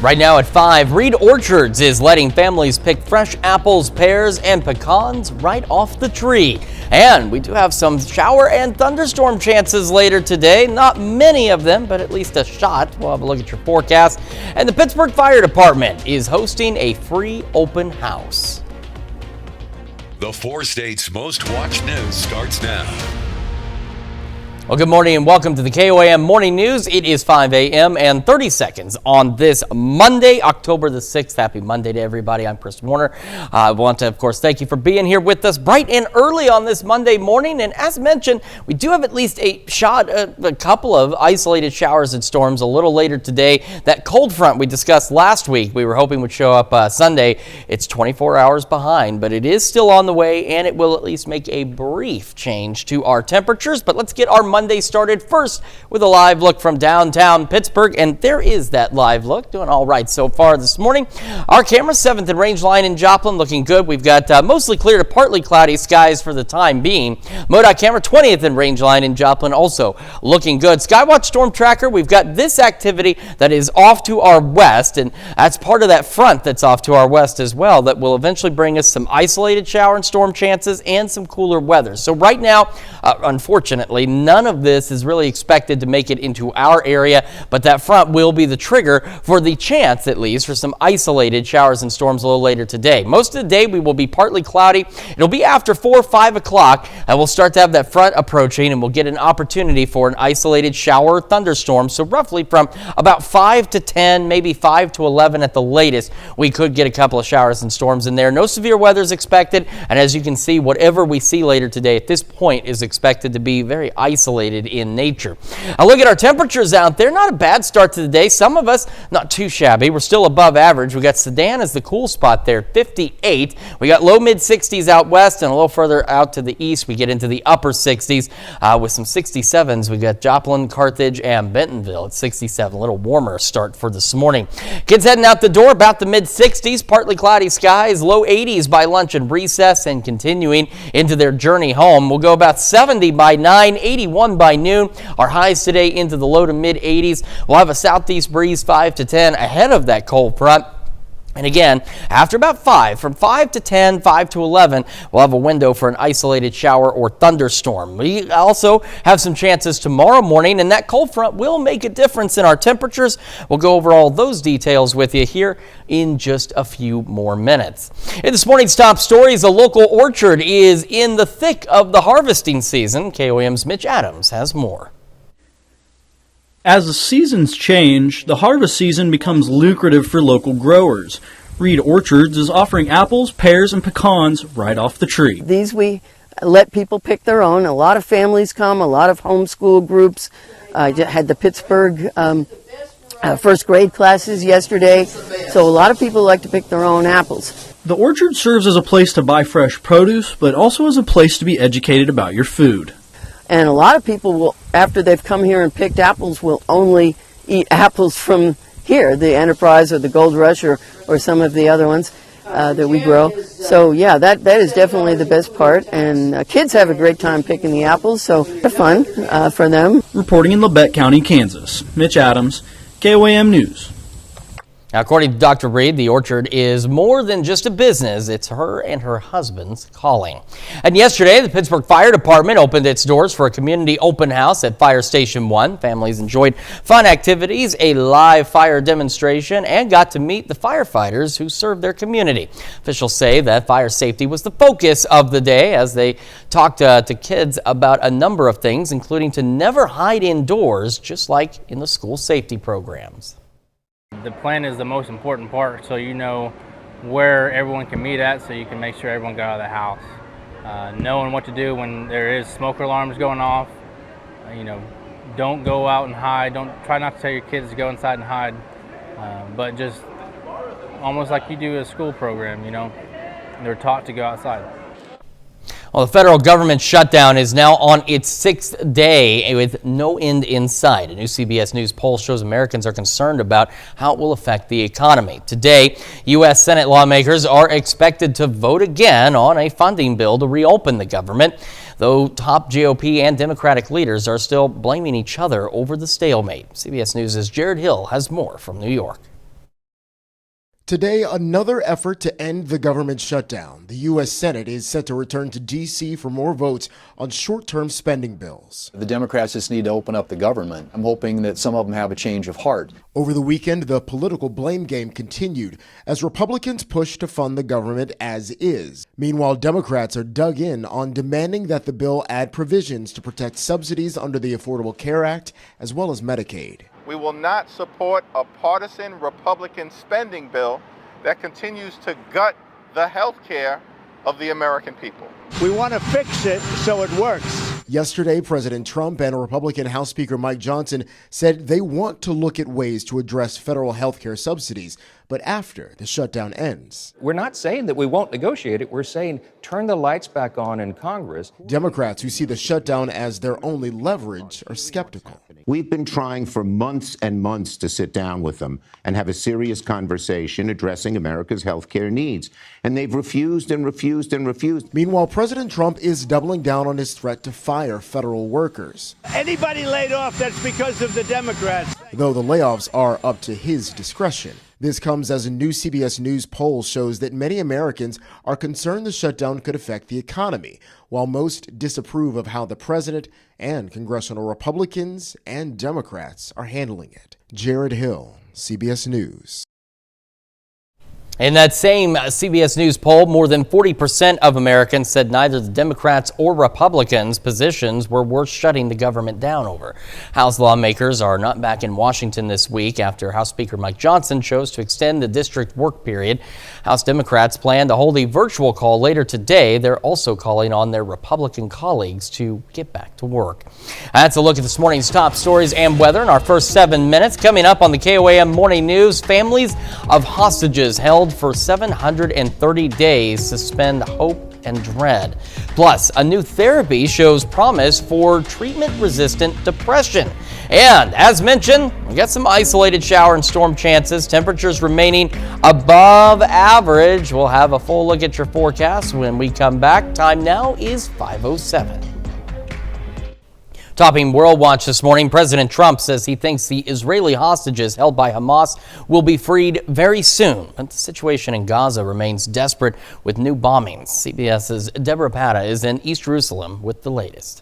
Right now at 5, Reed Orchards is letting families pick fresh apples, pears, and pecans right off the tree. And we do have some shower and thunderstorm chances later today. Not many of them, but at least a shot. We'll have a look at your forecast. And the Pittsburgh Fire Department is hosting a free open house. The 4 states' most watched news starts now. Well, good morning and welcome to the KOAM Morning News. It is 5 a.m. and 30 seconds on this Monday, October the 6th. Happy Monday to everybody. I'm Chris Warner. I want to, of course, thank you for being here with us bright and early on this Monday morning. And as mentioned, we do have at least a couple of isolated showers and storms a little later today. That cold front we discussed last week, we were hoping would show up Sunday. It's 24 hours behind, but it is still on the way, and it will at least make a brief change to our temperatures. But let's get our Monday started first with a live look from downtown Pittsburgh, and there is that live look. Doing all right so far this morning. Our camera, 7th and Range Line in Joplin, looking good. We've got mostly clear to partly cloudy skies for the time being. MoDOT camera, 20th and Range Line in Joplin, also looking good. Skywatch Storm Tracker, we've got this activity that is off to our west, and that's part of that front that's off to our west as well that will eventually bring us some isolated shower and storm chances and some cooler weather. So right now, unfortunately, none of this is really expected to make it into our area, but that front will be the trigger for the chance, at least, for some isolated showers and storms a little later today. Most of the day we will be partly cloudy. It'll be after 4 or 5 o'clock, and we'll start to have that front approaching, and we'll get an opportunity for an isolated shower or thunderstorm. So roughly from about 5 to 10, maybe 5 to 11 at the latest, we could get a couple of showers and storms in there. No severe weather is expected, and as you can see, whatever we see later today at this point is expected to be very isolated in nature. Now look at our temperatures out there. Not a bad start to the day. Some of us not too shabby. We're still above average. We got Sedan as the cool spot there, 58. We got low mid 60s out west, and a little further out to the east we get into the upper 60s with some 67s. We got Joplin, Carthage, and Bentonville at 67. A little warmer start for this morning. Kids heading out the door about the mid 60s, partly cloudy skies, low 80s by lunch and recess, and continuing into their journey home. We'll go about 70 by 9, 81 by noon. Our highs today into the low to mid 80s. We'll have a southeast breeze 5 to 10 ahead of that cold front. And again, after about 5, from 5 to 10, 5 to 11, we'll have a window for an isolated shower or thunderstorm. We also have some chances tomorrow morning, and that cold front will make a difference in our temperatures. We'll go over all those details with you here in just a few more minutes. In this morning's top stories, a local orchard is in the thick of the harvesting season. KOAM's Mitch Adams has more. As the seasons change, the harvest season becomes lucrative for local growers. Reed Orchards is offering apples, pears, and pecans right off the tree. These we let people pick their own. A lot of families come, a lot of homeschool groups. I had the Pittsburgh first grade classes yesterday, so a lot of people like to pick their own apples. The orchard serves as a place to buy fresh produce, but also as a place to be educated about your food. And a lot of people will, after they've come here and picked apples, will only eat apples from here, the Enterprise or the Gold Rush or some of the other ones that we grow. So yeah, that is definitely the best part. And kids have a great time picking the apples, so it's fun for them. Reporting in Labette County, Kansas, Mitch Adams, KOAM News. Now, according to Dr. Reed, the orchard is more than just a business. It's her and her husband's calling. And yesterday, the Pittsburgh Fire Department opened its doors for a community open house at Fire Station 1. Families enjoyed fun activities, a live fire demonstration, and got to meet the firefighters who serve their community. Officials say that fire safety was the focus of the day as they talked to kids about a number of things, including to never hide indoors, just like in the school safety programs. The plan is the most important part, so you know where everyone can meet at, so you can make sure everyone got out of the house. Knowing what to do when there is smoke alarms going off. Don't go out and hide. Don't try not to tell your kids to go inside and hide, but just almost like you do a school program. They're taught to go outside. Well, the federal government shutdown is now on its 6th day with no end in sight. A new CBS News poll shows Americans are concerned about how it will affect the economy. Today, U.S. Senate lawmakers are expected to vote again on a funding bill to reopen the government, though top GOP and Democratic leaders are still blaming each other over the stalemate. CBS News' Jared Hill has more from New York. Today, another effort to end the government shutdown. The U.S. Senate is set to return to D.C. for more votes on short-term spending bills. The Democrats just need to open up the government. I'm hoping that some of them have a change of heart. Over the weekend, the political blame game continued as Republicans push to fund the government as is. Meanwhile, Democrats are dug in on demanding that the bill add provisions to protect subsidies under the Affordable Care Act as well as Medicaid. We will not support a partisan Republican spending bill that continues to gut the health care of the American people. We want to fix it so it works. Yesterday, President Trump and Republican House Speaker Mike Johnson said they want to look at ways to address federal health care subsidies, but after the shutdown ends. We're not saying that we won't negotiate it. We're saying turn the lights back on in Congress. Democrats who see the shutdown as their only leverage are skeptical. We've been trying for months and months to sit down with them and have a serious conversation addressing America's health care needs. And they've refused and refused and refused. Meanwhile, President Trump is doubling down on his threat to fire federal workers. Anybody laid off, that's because of the Democrats. Though the layoffs are up to his discretion. This comes as a new CBS News poll shows that many Americans are concerned the shutdown could affect the economy, while most disapprove of how the president and congressional Republicans and Democrats are handling it. Jared Hill, CBS News. In that same CBS News poll, more than 40% of Americans said neither the Democrats or Republicans' positions were worth shutting the government down over. House lawmakers are not back in Washington this week after House Speaker Mike Johnson chose to extend the district work period. House Democrats plan to hold a virtual call later today. They're also calling on their Republican colleagues to get back to work. That's a look at this morning's top stories and weather in our first 7 minutes. Coming up on the KOAM Morning News, families of hostages held for 730 days suspend hope and dread. Plus, a new therapy shows promise for treatment-resistant depression. And as mentioned, we got some isolated shower and storm chances. Temperatures remaining above average. We'll have a full look at your forecast when we come back. Time now is 5:07. Topping World Watch this morning, President Trump says he thinks the Israeli hostages held by Hamas will be freed very soon. But the situation in Gaza remains desperate with new bombings. CBS's Deborah Pata is in East Jerusalem with the latest.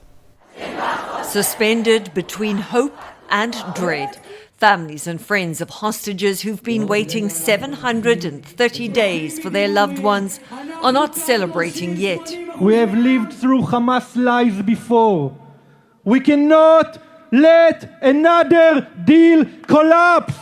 Suspended between hope and dread, families and friends of hostages who've been waiting 730 days for their loved ones are not celebrating yet. We have lived through Hamas lies before. We cannot let another deal collapse.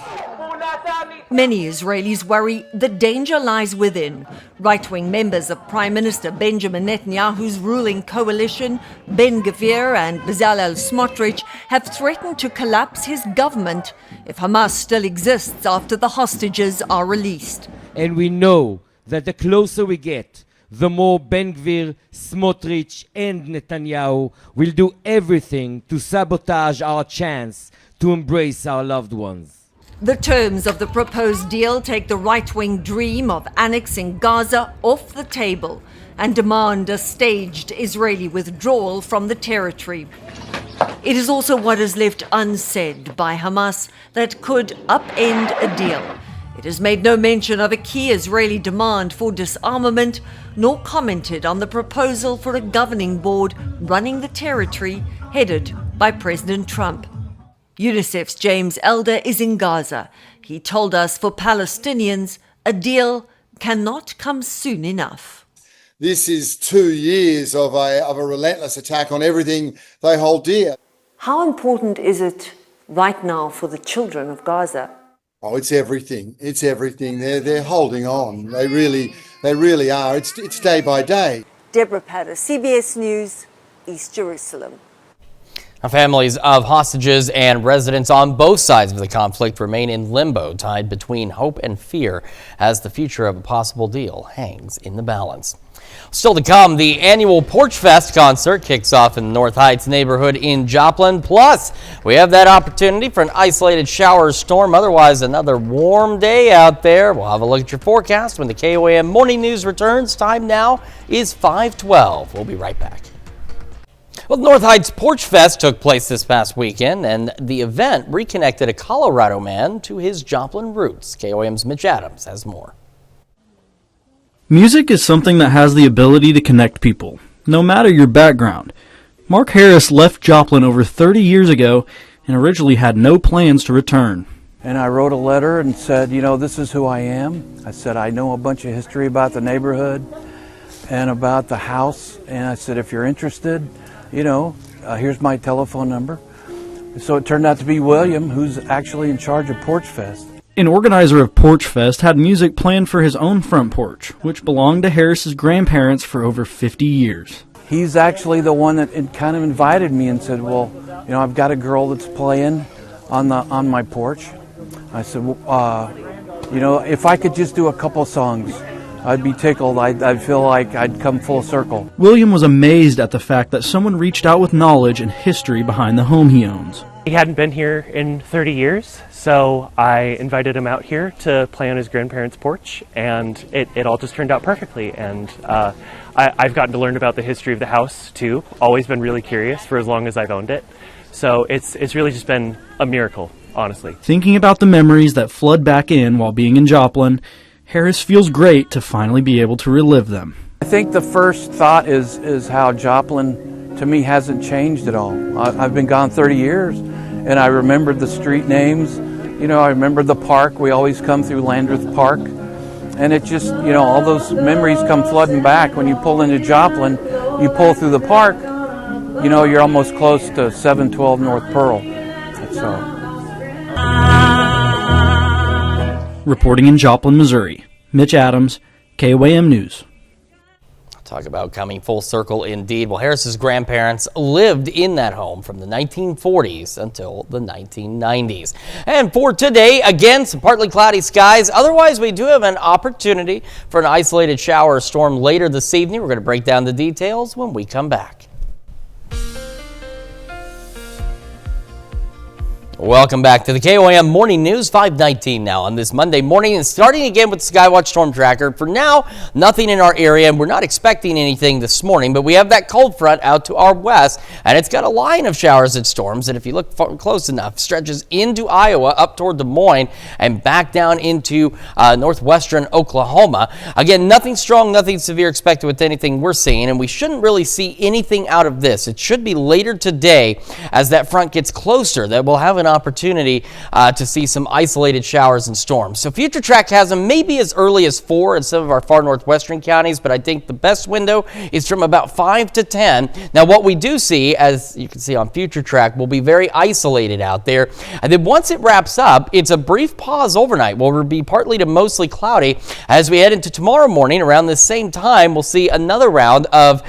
Many Israelis worry the danger lies within. Right-wing members of Prime Minister Benjamin Netanyahu's ruling coalition, Ben Gvir and Bezalel Smotrich, have threatened to collapse his government if Hamas still exists after the hostages are released. And we know that the closer we get, the more Ben Gvir, Smotrich and Netanyahu will do everything to sabotage our chance to embrace our loved ones. The terms of the proposed deal take the right-wing dream of annexing Gaza off the table and demand a staged Israeli withdrawal from the territory. It is also what is left unsaid by Hamas that could upend a deal. It has made no mention of a key Israeli demand for disarmament, nor commented on the proposal for a governing board running the territory headed by President Trump. UNICEF's James Elder is in Gaza. He told us for Palestinians, a deal cannot come soon enough. This is 2 years of a relentless attack on everything they hold dear. How important is it right now for the children of Gaza? Oh, it's everything. It's everything. They're holding on. They really are. It's day by day. Deborah Patter, CBS News, East Jerusalem. Families of hostages and residents on both sides of the conflict remain in limbo, tied between hope and fear as the future of a possible deal hangs in the balance. Still to come, the annual Porch Fest concert kicks off in the North Heights neighborhood in Joplin. Plus, we have that opportunity for an isolated shower or storm. Otherwise, another warm day out there. We'll have a look at your forecast when the KOAM Morning News returns. Time now is 5:12. We'll be right back. Well, North Heights Porch Fest took place this past weekend, and the event reconnected a Colorado man to his Joplin roots. KOAM's Mitch Adams has more. Music is something that has the ability to connect people, no matter your background. Mark Harris left Joplin over 30 years ago and originally had no plans to return. And I wrote a letter and said, you know, this is who I am. I said, I know a bunch of history about the neighborhood and about the house. And I said, if you're interested, you know, here's my telephone number. So it turned out to be William, who's actually in charge of Porch Fest. An organizer of Porch Fest had music planned for his own front porch, which belonged to Harris's grandparents for over 50 years. He's actually the one that kind of invited me and said, well, you know, I've got a girl that's playing on my porch. I said, well, you know, if I could just do a couple songs, I'd be tickled. I'd feel like I'd come full circle. William was amazed at the fact that someone reached out with knowledge and history behind the home he owns. He hadn't been here in 30 years, so I invited him out here to play on his grandparents' porch, and it all just turned out perfectly. And I've gotten to learn about the history of the house, too. Always been really curious for as long as I've owned it. So it's really just been a miracle, honestly. Thinking about the memories that flood back in while being in Joplin, Harris feels great to finally be able to relive them. I think the first thought is how Joplin, to me, hasn't changed at all. I've been gone 30 years, and I remembered the street names. You know, I remember the park. We always come through Landreth Park. And it just, you know, all those memories come flooding back. When you pull into Joplin, you pull through the park, you know, you're almost close to 712 North Pearl. So. Reporting in Joplin, Missouri, Mitch Adams, KOAM News. Talk about coming full circle indeed. Well, Harris's grandparents lived in that home from the 1940s until the 1990s. And for today, again, some partly cloudy skies. Otherwise, we do have an opportunity for an isolated shower or storm later this evening. We're going to break down the details when we come back. Welcome back to the KOAM Morning News, 5:19 now on this Monday morning, and starting again with the Skywatch Storm Tracker. For now, nothing in our area, and we're not expecting anything this morning, but we have that cold front out to our west, and it's got a line of showers and storms, and if you look close enough, stretches into Iowa, up toward Des Moines, and back down into northwestern Oklahoma. Again, nothing strong, nothing severe expected with anything we're seeing, and we shouldn't really see anything out of this. It should be later today as that front gets closer that we'll have an opportunity to see some isolated showers and storms. So Future Track has them maybe as early as 4 in some of our far northwestern counties, but I think the best window is from about 5 to 10. Now what we do see, as you can see on Future Track, will be very isolated out there. And then once it wraps up, it's a brief pause overnight. We'll be partly to mostly cloudy. As we head into tomorrow morning around this same time, we'll see another round of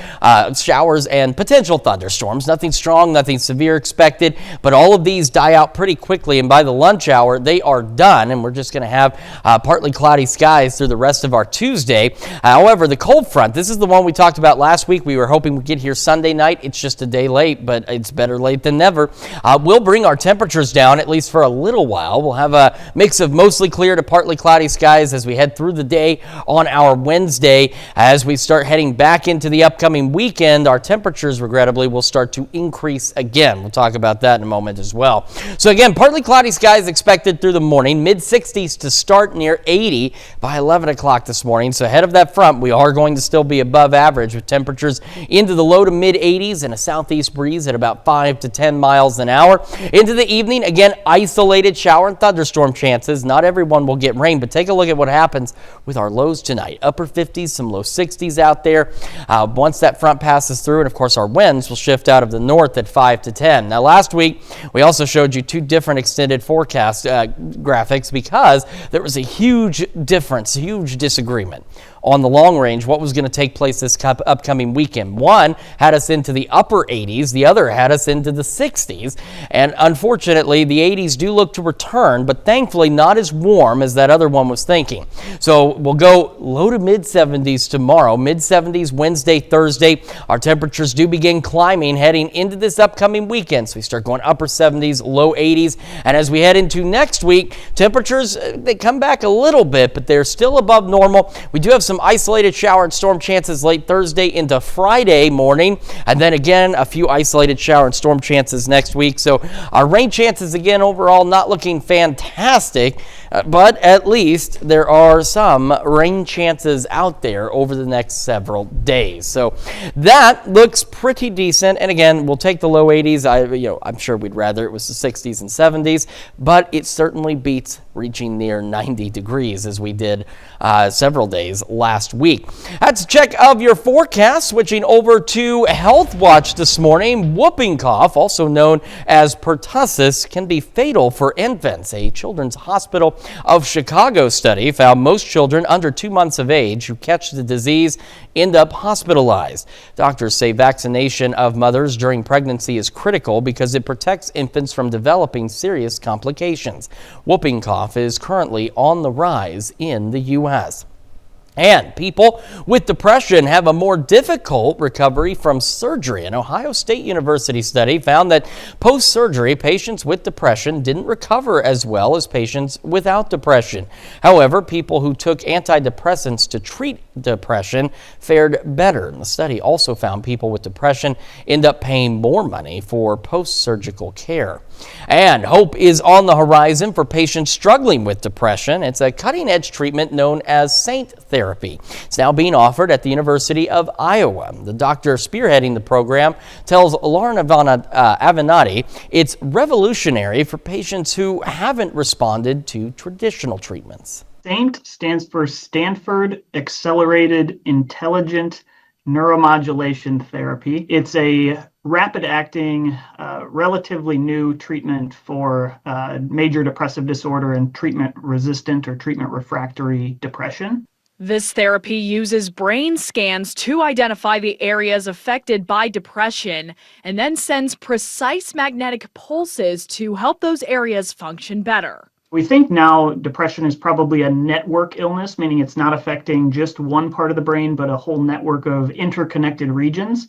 showers and potential thunderstorms. Nothing strong, nothing severe expected, but all of these die out pretty quickly, and by the lunch hour they are done, and we're just going to have partly cloudy skies through the rest of our Tuesday. However, the cold front, this is the one we talked about last week. We were hoping we'd get here Sunday night. It's just a day late, but it's better late than never. We'll bring our temperatures down at least for a little while. We'll have a mix of mostly clear to partly cloudy skies as we head through the day on our Wednesday. As we start heading back into the upcoming weekend, our temperatures regrettably will start to increase again. We'll talk about that in a moment as well. So again, partly cloudy skies expected through the morning, mid-60s to start, near 80 by 11 o'clock this morning. So ahead of that front, we are going to still be above average with temperatures into the low to mid-80s and a southeast breeze at about 5 to 10 miles an hour. Into the evening, again, isolated shower and thunderstorm chances. Not everyone will get rain, but take a look at what happens with our lows tonight. Upper 50s, some low 60s out there. Once that front passes through, and of course our winds will shift out of the north at 5 to 10. Now last week, we also showed you two different extended forecast graphics because there was a huge difference, huge disagreement on the long range, what was going to take place this upcoming weekend. One had us into the upper 80s, the other had us into the 60s, and unfortunately the 80s do look to return, but thankfully not as warm as that other one was thinking. So we'll go low to mid 70s tomorrow, mid 70s Wednesday, Thursday. Our temperatures do begin climbing heading into this upcoming weekend, so we start going upper 70s, low 80s, and as we head into next week, temperatures, they come back a little bit, but they're still above normal. We do have some some isolated shower and storm chances late Thursday into Friday morning, and then again a few isolated shower and storm chances next week. So our rain chances again overall not looking fantastic, but at least there are some rain chances out there over the next several days. So that looks pretty decent. And again, we'll take the low 80s. I'm sure we'd rather it was the 60s and 70s, but it certainly beats reaching near 90 degrees as we did several days last week. That's a check of your forecast. Switching over to Health Watch this morning. Whooping cough, also known as pertussis, can be fatal for infants. A Children's Hospital of Chicago study found most children under 2 months of age who catch the disease end up hospitalized. Doctors say vaccination of mothers during pregnancy is critical because it protects infants from developing serious complications. Whooping cough is currently on the rise in the U.S. And people with depression have a more difficult recovery from surgery. An Ohio State University study found that post-surgery, patients with depression didn't recover as well as patients without depression. However, people who took antidepressants to treat depression fared better. And the study also found people with depression end up paying more money for post-surgical care. And hope is on the horizon for patients struggling with depression. It's a cutting-edge treatment known as SAINT therapy. It's now being offered at the University of Iowa. The doctor spearheading the program tells Lauren Avenatti it's revolutionary for patients who haven't responded to traditional treatments. SAINT stands for Stanford Accelerated Intelligent Neuromodulation Therapy. It's a rapid-acting, relatively new treatment for major depressive disorder and treatment-resistant or treatment-refractory depression. This therapy uses brain scans to identify the areas affected by depression and then sends precise magnetic pulses to help those areas function better. We think now depression is probably a network illness, meaning it's not affecting just one part of the brain, but a whole network of interconnected regions.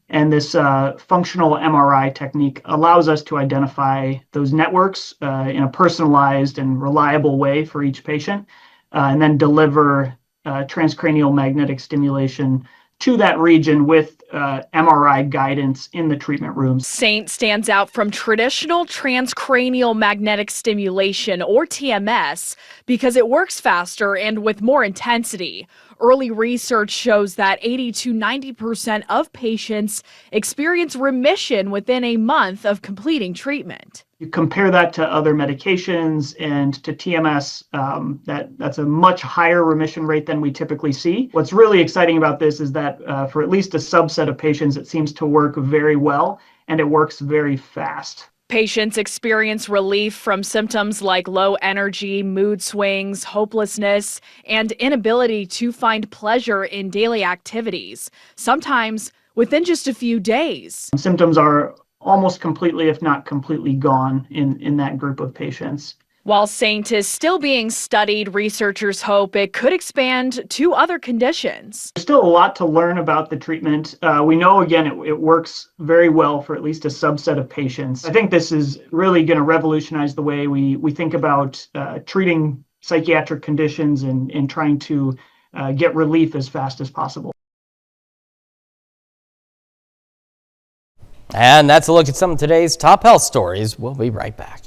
And this functional MRI technique allows us to identify those networks in a personalized and reliable way for each patient, and then deliver transcranial magnetic stimulation to that region with MRI guidance in the treatment rooms. SAINT stands out from traditional transcranial magnetic stimulation, or TMS, because it works faster and with more intensity. Early research shows that 80 to 90% of patients experience remission within a month of completing treatment. You compare that to other medications and to TMS, that's a much higher remission rate than we typically see. What's really exciting about this is that for at least a subset of patients, it seems to work very well, and it works very fast. Patients experience relief from symptoms like low energy, mood swings, hopelessness, and inability to find pleasure in daily activities, sometimes within just a few days. Symptoms are almost completely, if not completely gone in that group of patients. While SAINT is still being studied, researchers hope it could expand to other conditions. There's still a lot to learn about the treatment. We know, again, it works very well for at least a subset of patients. I think this is really going to revolutionize the way we think about treating psychiatric conditions and trying to get relief as fast as possible. And that's a look at some of today's top health stories. We'll be right back.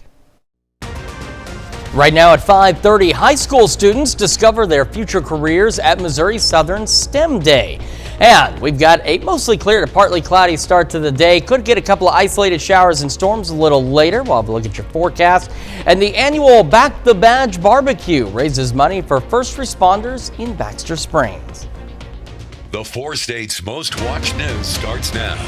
Right now at 5:30, high school students discover their future careers at Missouri Southern STEM Day. And we've got a mostly clear to partly cloudy start to the day. Could get a couple of isolated showers and storms a little later. We'll have a look at your forecast. And the annual Back the Badge barbecue raises money for first responders in Baxter Springs. The 4 states' most watched news starts now.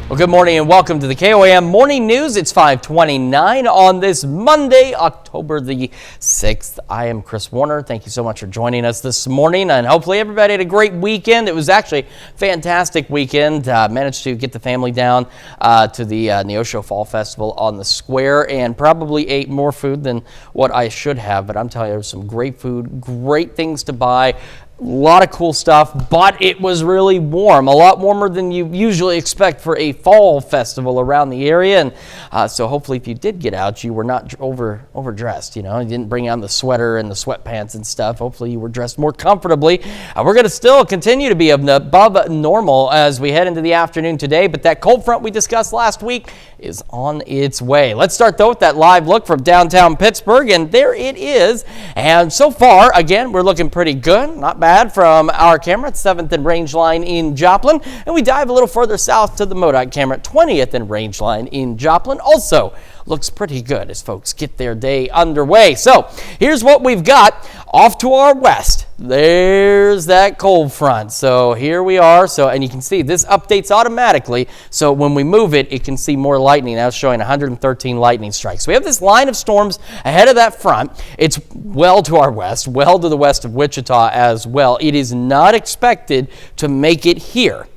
Well, good morning and welcome to the KOAM Morning News. It's 5:29 on this Monday, October the 6th. I am Chris Warner. Thank you so much for joining us this morning, and hopefully everybody had a great weekend. It was actually a fantastic weekend. Managed to get the family down to the Neosho Fall Festival on the square and probably ate more food than what I should have, but I'm telling you, there was some great food, great things to buy. A lot of cool stuff, but it was really warm, a lot warmer than you usually expect for a fall festival around the area. And so hopefully if you did get out, you were not overdressed, you didn't bring on the sweater and the sweatpants and stuff. Hopefully you were dressed more comfortably. We're going to still continue to be above normal as we head into the afternoon today, but that cold front we discussed last week is on its way. Let's start though with that live look from downtown Pittsburgh, and there it is. And so far, again, we're looking pretty good, not bad from our camera at 7th and Range Line in Joplin, and we dive a little further south to the MoDOT camera at 20th and Range Line in Joplin. Also looks pretty good as folks get their day underway. So here's what we've got off to our west. There's that cold front. So here we are. And you can see this updates automatically. So when we move it, it can see more lightning. Now it's showing 113 lightning strikes. So we have this line of storms ahead of that front. It's well to our west, well to the west of Wichita as well. It is not expected to make it here.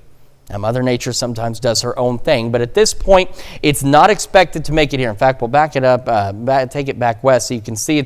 Now, Mother Nature sometimes does her own thing, but at this point, it's not expected to make it here. In fact, we'll back it up, take it back west, so you can see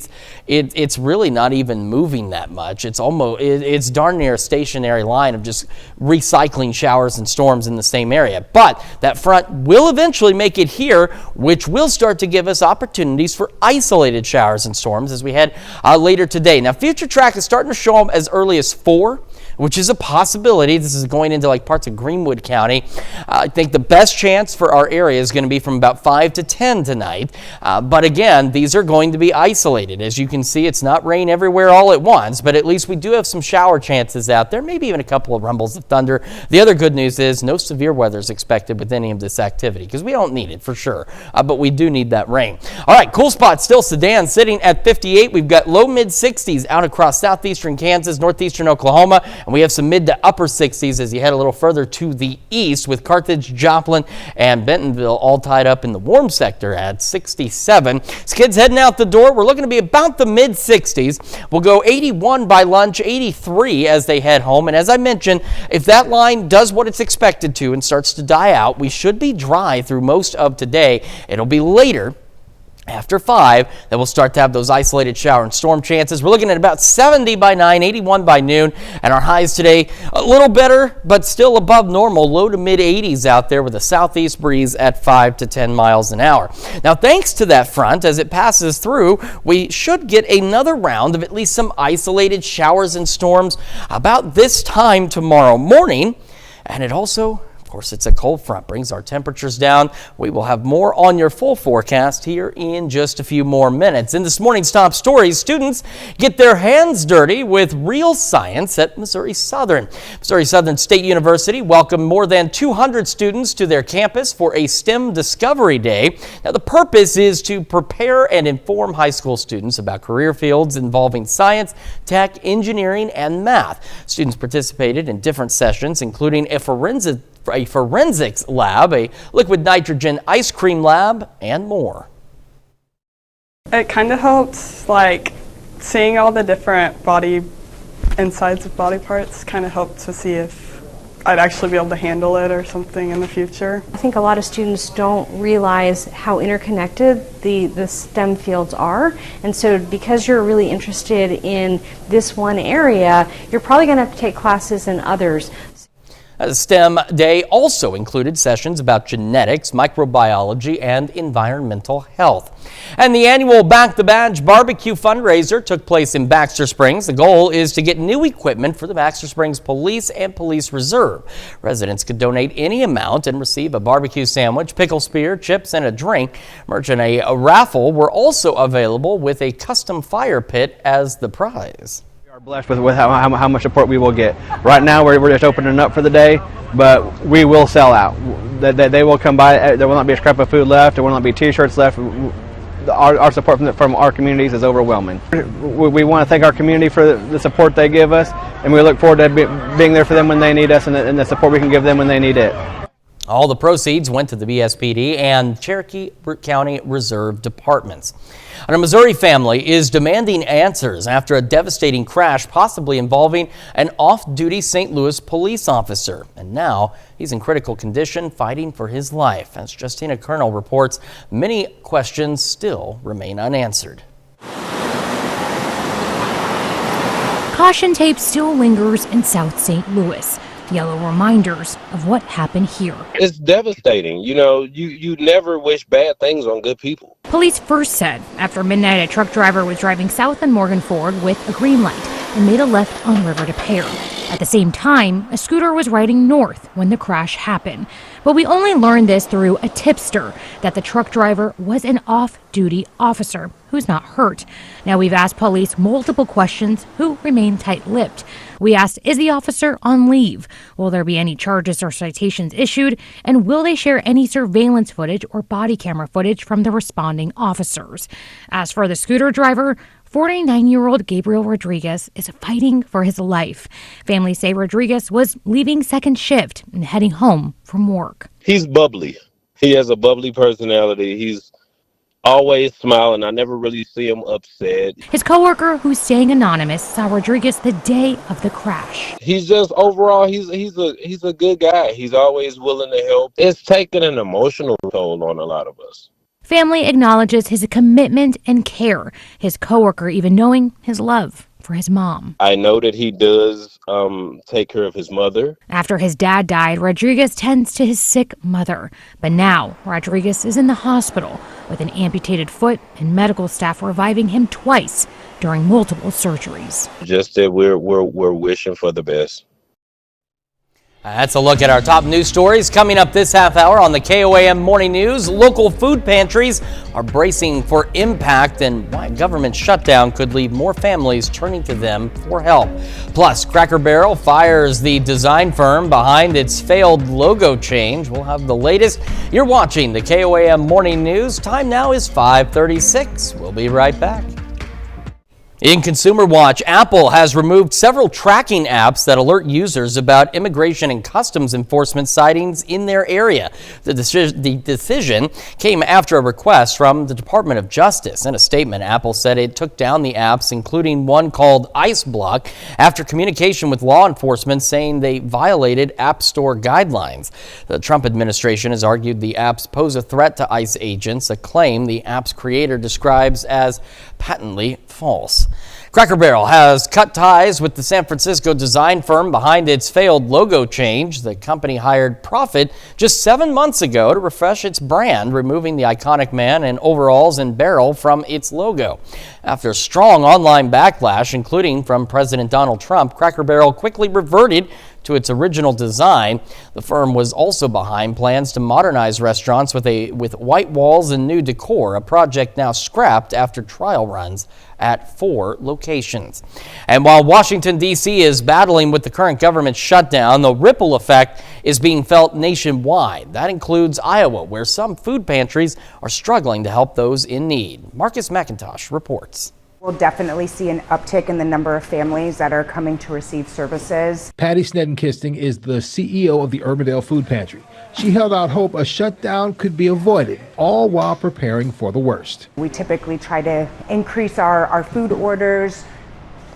it's really not even moving that much. It's darn near a stationary line of just recycling showers and storms in the same area. But that front will eventually make it here, which will start to give us opportunities for isolated showers and storms as we head later today. Now, future track is starting to show them as early as 4. Which is a possibility. This is going into like parts of Greenwood County. I think the best chance for our area is going to be from about 5 to 10 tonight. But again, these are going to be isolated. As you can see, it's not rain everywhere all at once, but at least we do have some shower chances out there, maybe even a couple of rumbles of thunder. The other good news is no severe weather is expected with any of this activity because we don't need it for sure, but we do need that rain. All right, cool spot still Sedan sitting at 58. We've got low mid 60s out across southeastern Kansas, northeastern Oklahoma. And we have some mid to upper 60s as you head a little further to the east with Carthage, Joplin, and Bentonville all tied up in the warm sector at 67. Skids heading out the door. We're looking to be about the mid 60s. We'll go 81 by lunch, 83 as they head home. And as I mentioned, if that line does what it's expected to and starts to die out, we should be dry through most of today. It'll be later, after 5, that we'll start to have those isolated shower and storm chances. We're looking at about 70 by 9, 81 by noon, and our highs today a little better, but still above normal, low to mid 80s out there with a southeast breeze at 5 to 10 miles an hour. Now, thanks to that front, as it passes through, we should get another round of at least some isolated showers and storms about this time tomorrow morning, and it also, of course, it's a cold front, brings our temperatures down. We will have more on your full forecast here in just a few more minutes. In this morning's top stories, students get their hands dirty with real science at Missouri Southern. Missouri Southern State University welcomed more than 200 students to their campus for a STEM Discovery Day. Now, the purpose is to prepare and inform high school students about career fields involving science, tech, engineering, and math. Students participated in different sessions, including a forensics lab, a liquid nitrogen ice cream lab, and more. It kind of helps, like, seeing all the different body insides of body parts kind of helped to see if I'd actually be able to handle it or something in the future. I think a lot of students don't realize how interconnected the STEM fields are, and so because you're really interested in this one area, you're probably going to have to take classes in others. STEM Day also included sessions about genetics, microbiology, and environmental health. And the annual Back the Badge barbecue fundraiser took place in Baxter Springs. The goal is to get new equipment for the Baxter Springs Police and Police Reserve. Residents could donate any amount and receive a barbecue sandwich, pickle spear, chips, and a drink. Merch and a raffle were also available with a custom fire pit as the prize. Blessed with how much support we will get. Right now we're just opening up for the day, but we will sell out. They will come by. There will not be a scrap of food left. There will not be t-shirts left. Our support from our communities is overwhelming. We want to thank our community for the support they give us, and we look forward to being there for them when they need us and the support we can give them when they need it. All the proceeds went to the BSPD and Cherokee County Reserve Departments. And a Missouri family is demanding answers after a devastating crash possibly involving an off-duty St. Louis police officer. And now he's in critical condition fighting for his life. As Justina Colonel reports, many questions still remain unanswered. Caught caution tape still lingers in South St. Louis. Yellow reminders of what happened here. It's devastating. You know, you never wish bad things on good people. Police first said after midnight a truck driver was driving south on Morgan Ford with a green light and made a left on River to Pear. At the same time, a scooter was riding north when the crash happened. But we only learned this through a tipster, that the truck driver was an off-duty officer who's not hurt. Now we've asked police multiple questions who remain tight-lipped. We asked, is the officer on leave? Will there be any charges or citations issued? And will they share any surveillance footage or body camera footage from the responding officers? As for the scooter driver, 49-year-old Gabriel Rodriguez is fighting for his life. Families say Rodriguez was leaving second shift and heading home from work. He's bubbly. He has a bubbly personality. He's always smiling. I never really see him upset. His coworker, who's staying anonymous, saw Rodriguez the day of the crash. He's just overall, he's a good guy. He's always willing to help. It's taken an emotional toll on a lot of us. Family acknowledges his commitment and care, his coworker even knowing his love for his mom. I know that he does take care of his mother. After his dad died, Rodriguez tends to his sick mother. But now, Rodriguez is in the hospital with an amputated foot and medical staff reviving him twice during multiple surgeries. Just that we're wishing for the best. That's a look at our top news stories coming up this half hour on the KOAM Morning News. Local food pantries are bracing for impact and why a government shutdown could leave more families turning to them for help. Plus, Cracker Barrel fires the design firm behind its failed logo change. We'll have the latest. You're watching the KOAM Morning News. Time now is 5:36. We'll be right back. In Consumer Watch, Apple has removed several tracking apps that alert users about immigration and customs enforcement sightings in their area. The decision came after a request from the Department of Justice. In a statement, Apple said it took down the apps, including one called Ice Block, after communication with law enforcement saying they violated App Store guidelines. The Trump administration has argued the apps pose a threat to ICE agents, a claim the app's creator describes as patently false. Cracker Barrel has cut ties with the San Francisco design firm behind its failed logo change. The company hired Profit just 7 months ago to refresh its brand, removing the iconic man in overalls and barrel from its logo. After strong online backlash, including from President Donald Trump, Cracker Barrel quickly reverted to its original design. The firm was also behind plans to modernize restaurants with white walls and new decor, a project now scrapped after trial runs at 4 locations. And while Washington, D.C. is battling with the current government shutdown, the ripple effect is being felt nationwide. That includes Iowa, where some food pantries are struggling to help those in need. Marcus McIntosh reports. We'll definitely see an uptick in the number of families that are coming to receive services. Patty Snedenkisting is the CEO of the Urbandale Food Pantry. She held out hope a shutdown could be avoided, all while preparing for the worst. We typically try to increase our food orders,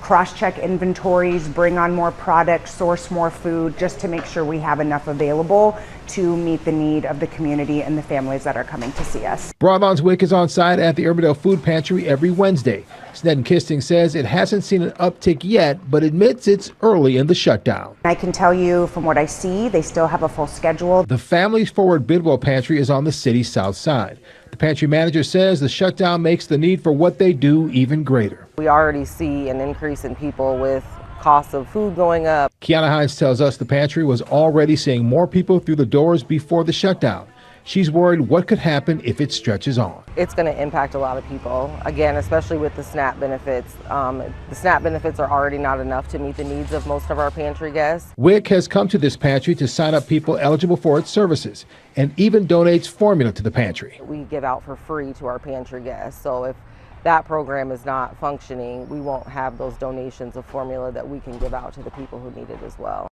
cross-check inventories, bring on more products, source more food, just to make sure we have enough available to meet the need of the community and the families that are coming to see us. Broadlawn's Wick is on site at the Urbandale Food Pantry every Wednesday. Snedenkisting says it hasn't seen an uptick yet, but admits it's early in the shutdown. I can tell you from what I see, they still have a full schedule. The Families Forward Bidwell Pantry is on the city's south side. The pantry manager says the shutdown makes the need for what they do even greater. We already see an increase in people with costs of food going up. Kiana Hines tells us the pantry was already seeing more people through the doors before the shutdown. She's worried what could happen if it stretches on. It's going to impact a lot of people, again, especially with the SNAP benefits. The SNAP benefits are already not enough to meet the needs of most of our pantry guests. WIC has come to this pantry to sign up people eligible for its services and even donates formula to the pantry. We give out for free to our pantry guests, so if that program is not functioning, we won't have those donations of formula that we can give out to the people who need it as well.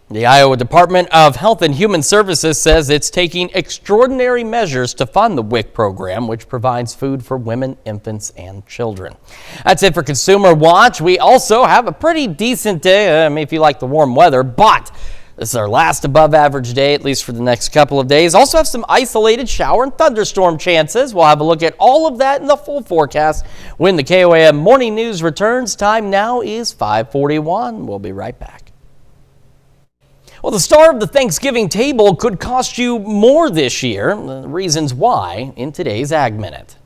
The Iowa Department of Health and Human Services says it's taking extraordinary measures to fund the WIC program, which provides food for women, infants, and children. That's it for Consumer Watch. We also have a pretty decent day, if you like the warm weather, but This is our last above average day, at least for the next couple of days. Also have some isolated shower and thunderstorm chances. We'll have a look at all of that in the full forecast when the KOAM Morning News returns. Time now is 5:41. We'll be right back. Well, the star of the Thanksgiving table could cost you more this year. The reasons why in today's Ag Minute.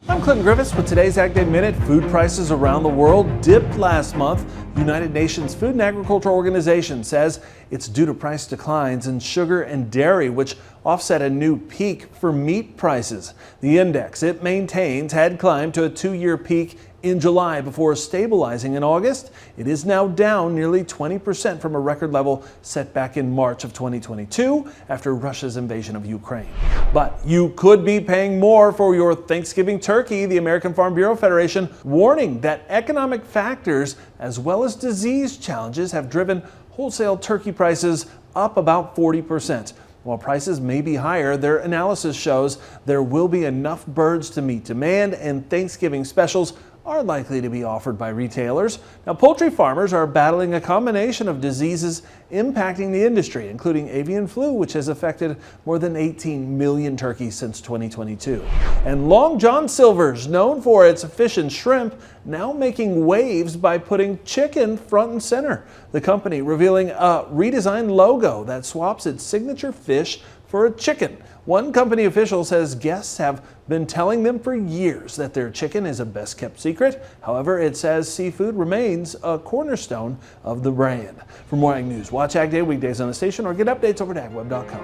I'm Clinton Griffiths with today's Ag Day Minute. Food prices around the world dipped last month. The United Nations Food and Agriculture Organization says it's due to price declines in sugar and dairy, which offset a new peak for meat prices. The index it maintains had climbed to a 2-year peak in July before stabilizing in August. It is now down nearly 20% from a record level set back in March of 2022 after Russia's invasion of Ukraine. But you could be paying more for your Thanksgiving turkey. The American Farm Bureau Federation warning that economic factors as well as disease challenges have driven wholesale turkey prices up about 40%. While prices may be higher, their analysis shows there will be enough birds to meet demand, and Thanksgiving specials are likely to be offered by retailers. Now, poultry farmers are battling a combination of diseases impacting the industry, including avian flu, which has affected more than 18 million turkeys since 2022. And Long John Silver's, known for its fish and shrimp, now making waves by putting chicken front and center. The company revealing a redesigned logo that swaps its signature fish for a chicken. One company official says guests have been telling them for years that their chicken is a best kept secret. However, it says seafood remains a cornerstone of the brand. For more Ag News, watch Ag Day weekdays on the station or get updates over at agweb.com.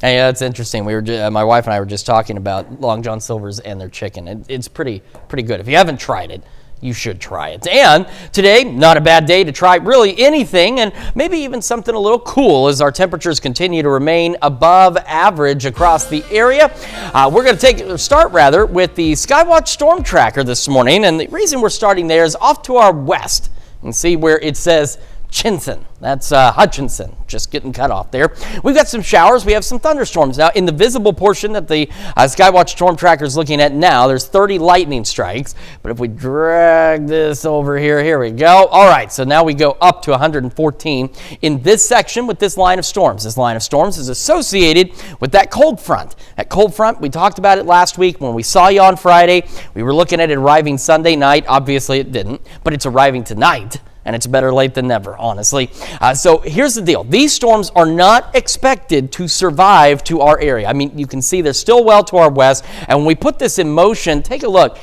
Hey, that's interesting. My wife and I were just talking about Long John Silver's and their chicken. It's pretty good. If you haven't tried it, you should try it. And today, not a bad day to try really anything, and maybe even something a little cool as our temperatures continue to remain above average across the area. We're going to start with the Skywatch Storm Tracker this morning, and the reason we're starting there is off to our west. You can see where it says Chinson. That's Hutchinson, just getting cut off there. We've got some showers. We have some thunderstorms. Now, in the visible portion that the Skywatch Storm Tracker is looking at now, there's 30 lightning strikes. But if we drag this over here we go. All right, so now we go up to 114 in this section with this line of storms. This line of storms is associated with that cold front. That cold front, we talked about it last week when we saw you on Friday. We were looking at it arriving Sunday night. Obviously, it didn't, but it's arriving tonight. And it's better late than never, honestly. So here's the deal. These storms are not expected to survive to our area. I mean, you can see they're still well to our west. And when we put this in motion, take a look.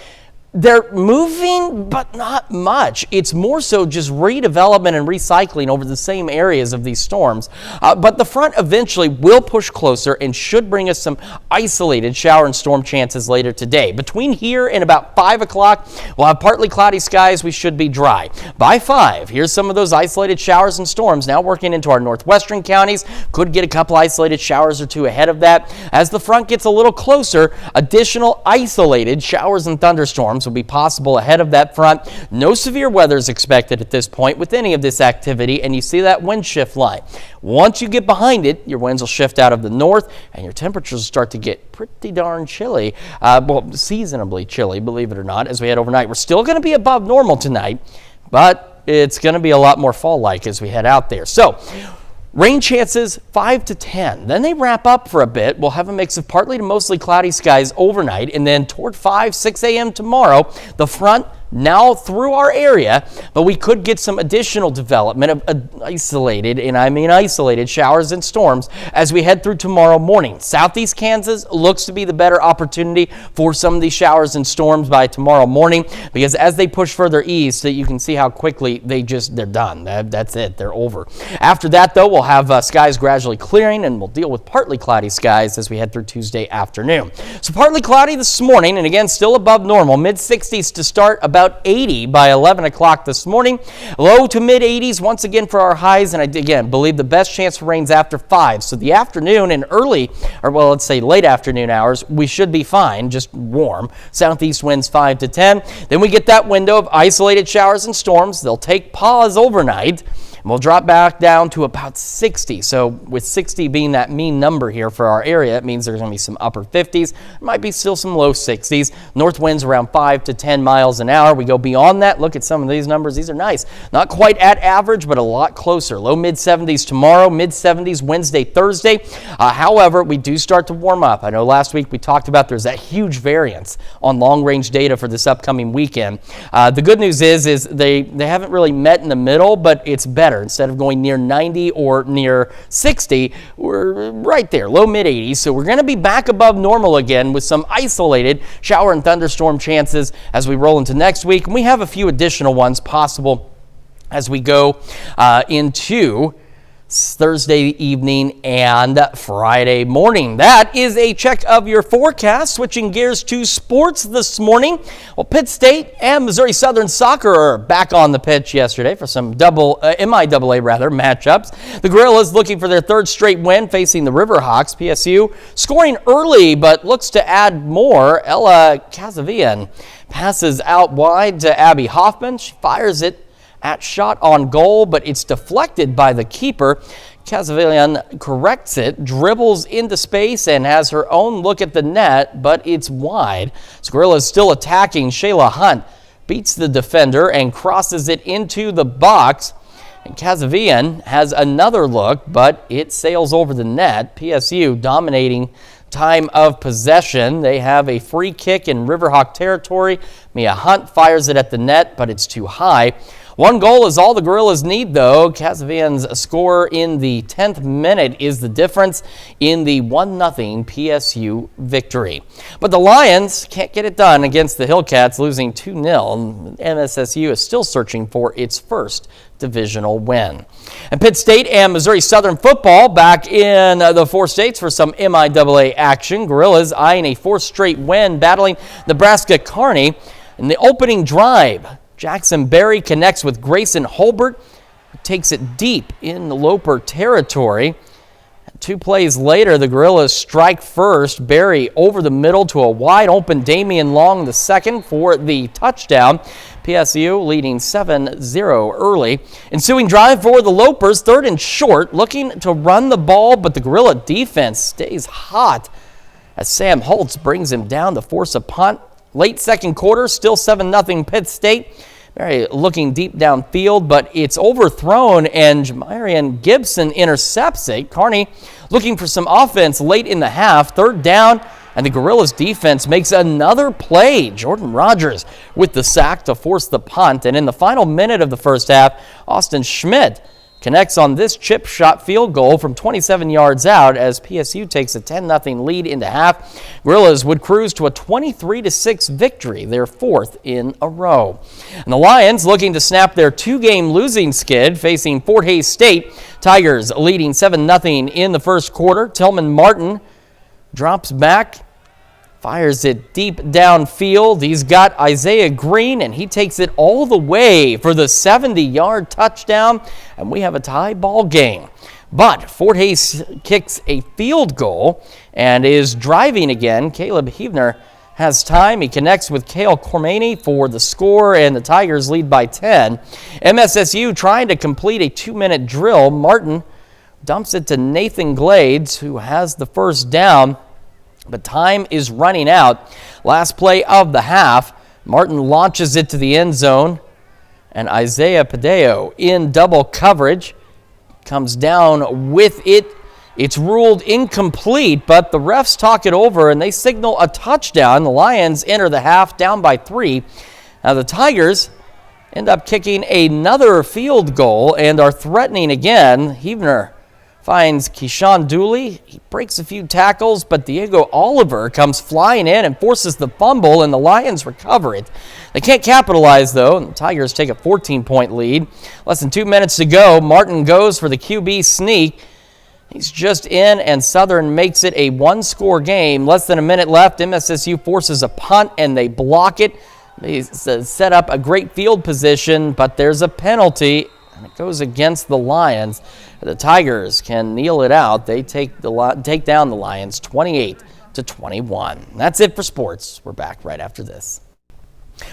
They're moving, but not much. It's more so just redevelopment and recycling over the same areas of these storms. But the front eventually will push closer and should bring us some isolated shower and storm chances later today. Between here and about 5 o'clock, we'll have partly cloudy skies. We should be dry. By 5, here's some of those isolated showers and storms now working into our northwestern counties. Could get a couple isolated showers or two ahead of that. As the front gets a little closer, additional isolated showers and thunderstorms will be possible ahead of that front. No severe weather is expected at this point with any of this activity, and you see that wind shift line. Once you get behind it, your winds will shift out of the north, and your temperatures will start to get pretty darn chilly. Seasonably chilly, believe it or not, as we head overnight. We're still going to be above normal tonight, but it's going to be a lot more fall-like as we head out there. So, rain chances 5 to 10. Then they wrap up for a bit. We'll have a mix of partly to mostly cloudy skies overnight, and then toward 6 a.m. tomorrow, the front now through our area, but we could get some additional development of isolated, and I mean isolated, showers and storms as we head through tomorrow morning. Southeast Kansas looks to be the better opportunity for some of these showers and storms by tomorrow morning, because as they push further east, you can see how quickly they're done. That's it. They're over. After that, though, we'll have skies gradually clearing, and we'll deal with partly cloudy skies as we head through Tuesday afternoon. So partly cloudy this morning, and again, still above normal. Mid-60s to start, about 80 by 11 o'clock this morning. Low to mid-80s once again for our highs, and I again believe the best chance for rains after 5. So the afternoon and let's say late afternoon hours, we should be fine, just warm. Southeast winds 5 to 10. Then we get that window of isolated showers and storms. They'll take pause overnight. And we'll drop back down to about 60. So with 60 being that mean number here for our area, it means there's going to be some upper 50s. There might be still some low 60s. North winds around 5 to 10 miles an hour. We go beyond that. Look at some of these numbers. These are nice. Not quite at average, but a lot closer. Low mid 70s tomorrow, mid 70s Wednesday, Thursday. However, we do start to warm up. I know last week we talked about there's that huge variance on long range data for this upcoming weekend. The good news is they haven't really met in the middle, but it's better. Instead of going near 90 or near 60, we're right there, low mid 80s. So we're going to be back above normal again with some isolated shower and thunderstorm chances as we roll into next week. And we have a few additional ones possible as we go into Thursday evening and Friday morning. That is a check of your forecast. Switching gears to sports this morning. Well, Pitt State and Missouri Southern Soccer are back on the pitch yesterday for some MIAA matchups. The Gorillas looking for their third straight win facing the Riverhawks. PSU scoring early but looks to add more. Ella Casavian passes out wide to Abby Hoffman. She fires it at shot on goal, but it's deflected by the keeper. Casavillian corrects it, dribbles into space, and has her own look at the net, but it's wide. Squirrel is still attacking. Shayla Hunt beats the defender and crosses it into the box. And Casavillian has another look, but it sails over the net. PSU dominating time of possession. They have a free kick in Riverhawk territory. Mia Hunt fires it at the net, but it's too high. One goal is all the Gorillas need, though. Casavian's score in the 10th minute is the difference in the 1-0 PSU victory. But the Lions can't get it done against the Hillcats, losing 2-0. MSSU is still searching for its first divisional win. And Pitt State and Missouri Southern football back in the four states for some MIAA action. Gorillas eyeing a fourth straight win, battling Nebraska Kearney in the opening drive. Jackson Berry connects with Grayson Holbert, who takes it deep in the Loper territory. 2 plays later, the Gorillas strike first. Berry over the middle to a wide open Damian Long the second for the touchdown. PSU leading 7-0 early. Ensuing drive for the Lopers, third and short, looking to run the ball, but the Gorilla defense stays hot as Sam Holtz brings him down to force a punt. Late second quarter, still 7-0 Pitt State. Berry looking deep downfield, but it's overthrown, and Jamarian Gibson intercepts it. Kearney looking for some offense late in the half. Third down, and the Gorillas defense makes another play. Jordan Rogers with the sack to force the punt. And in the final minute of the first half, Austin Schmidt connects on this chip shot field goal from 27 yards out as PSU takes a 10-0 lead into half. Gorillas would cruise to a 23-6 victory, their fourth in a row. And the Lions looking to snap their 2-game losing skid, facing Fort Hays State. Tigers leading 7-0 in the first quarter. Tillman Martin drops back, fires it deep downfield. He's got Isaiah Green, and he takes it all the way for the 70-yard touchdown, and we have a tie ball game. But Fort Hays kicks a field goal and is driving again. Caleb Heavner has time. He connects with Cale Cormany for the score, and the Tigers lead by 10. MSSU trying to complete a 2-minute drill. Martin dumps it to Nathan Glades, who has the first down. But time is running out. Last play of the half. Martin launches it to the end zone. And Isaiah Padeo in double coverage comes down with it. It's ruled incomplete, but the refs talk it over and they signal a touchdown. The Lions enter the half down by 3. Now the Tigers end up kicking another field goal and are threatening again. Heavner finds Keyshawn Dooley. He breaks a few tackles, but Diego Oliver comes flying in and forces the fumble, and the Lions recover it. They can't capitalize, though, and the Tigers take a 14-point lead. Less than 2 minutes to go. Martin goes for the QB sneak. He's just in, and Southern makes it a one-score game. Less than a minute left. MSSU forces a punt, and they block it. They set up a great field position, but there's a penalty, and it goes against the Lions. The Tigers can kneel it out. They take down the Lions 28-21. That's it for sports. We're back right after this.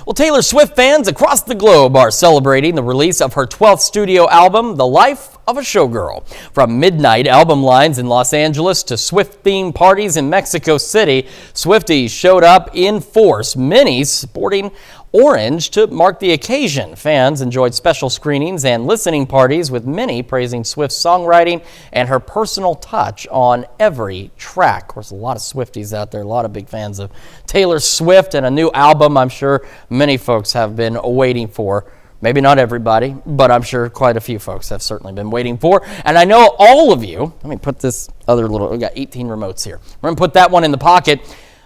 Well, Taylor Swift fans across the globe are celebrating the release of her 12th studio album, The Life of a Showgirl. From midnight album lines in Los Angeles to Swift-themed parties in Mexico City, Swifties showed up in force, many sporting orange to mark the occasion. Fans enjoyed special screenings and listening parties, with many praising Swift's songwriting and her personal touch on every track. Of course, a lot of Swifties out there, a lot of big fans of Taylor Swift, and a new album I'm sure many folks have been waiting for. Maybe not everybody, but I'm sure quite a few folks have certainly been waiting for. And I know all of you, let me put this other little, we got 18 remotes here. We're going to put that one in the pocket.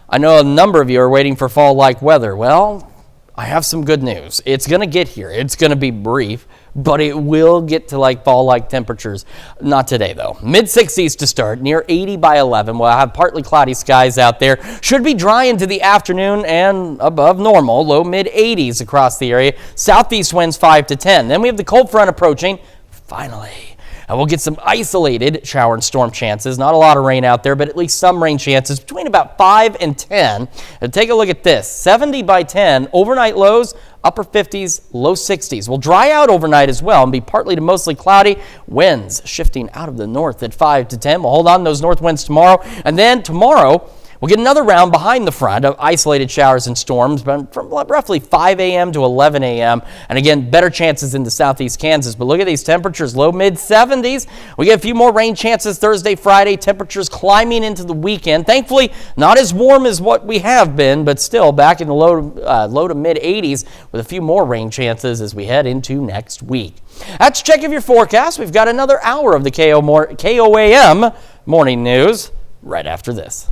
I know a number of you are waiting for fall-like weather. Well, I have some good news. It's going to get here. It's going to be brief, but it will get to like fall-like temperatures. Not today, though. Mid-60s to start, near 80 by 11. We'll have partly cloudy skies out there. Should be dry into the afternoon and above normal. Low mid-80s across the area. Southeast winds 5 to 10. Then we have the cold front approaching. Finally. And we'll get some isolated shower and storm chances. Not a lot of rain out there, but at least some rain chances between about 5 and 10. And take a look at this. 70 by 10, overnight lows, upper 50s, low 60s. Will dry out overnight as well and be partly to mostly cloudy. Winds shifting out of the north at 5 to 10. We'll hold on to those north winds tomorrow. And then tomorrow, we'll get another round behind the front of isolated showers and storms from roughly 5 a.m. to 11 a.m. And again, better chances into southeast Kansas. But look at these temperatures, low mid-70s. We get a few more rain chances Thursday, Friday. Temperatures climbing into the weekend. Thankfully, not as warm as what we have been, but still back in the low to mid-80s with a few more rain chances as we head into next week. That's a check of your forecast. We've got another hour of the KOAM Morning News right after this.